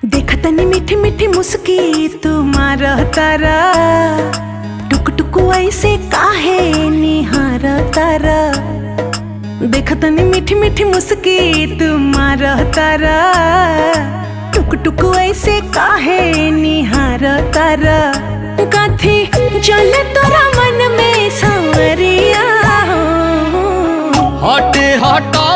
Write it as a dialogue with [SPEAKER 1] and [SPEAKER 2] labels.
[SPEAKER 1] देखतनी मीठी मीठी मुस्की तुम्हार तारा, टुक टुक ऐसे काहे निहार तारा। देखतनी मीठी मीठी मुस्की तुम्हार तारा, टुक टुक ऐसे काहे निहार तारा। कथी चले तोरा मन में सांवरिया,
[SPEAKER 2] हटे हटा